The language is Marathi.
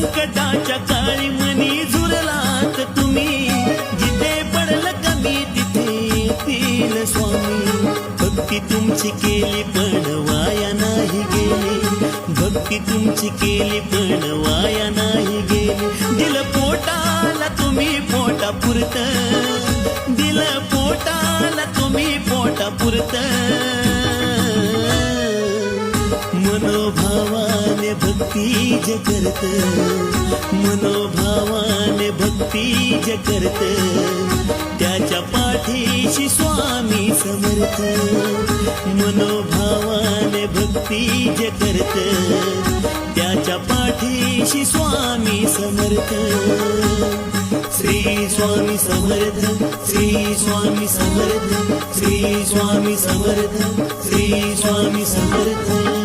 संकटाच्या काळी मनी झुरलात तुम्ही, जिथे पडलं कमी तिथे येतील स्वामी. भक्ती तुमची केली पण वाया नाही गेली, भक्ती तुमची केली पण वाया नाही गेली. दिलं पोटाला तुम्ही पोटा पुरत, दिलं पोटाला तुम्ही पोटा पुरत. मनोभावाने भक्ती जे करत, मनोभावाने भक्ती जे करत, त्याच्या पाठीशी स्वामी समर्थ. मनोभावाने भक्ती जे करत, त्याच्या पाठीशी स्वामी समर्थ. श्री स्वामी समर्थ, श्री स्वामी समर्थ, श्री स्वामी समर्थ, श्री स्वामी समर्थ.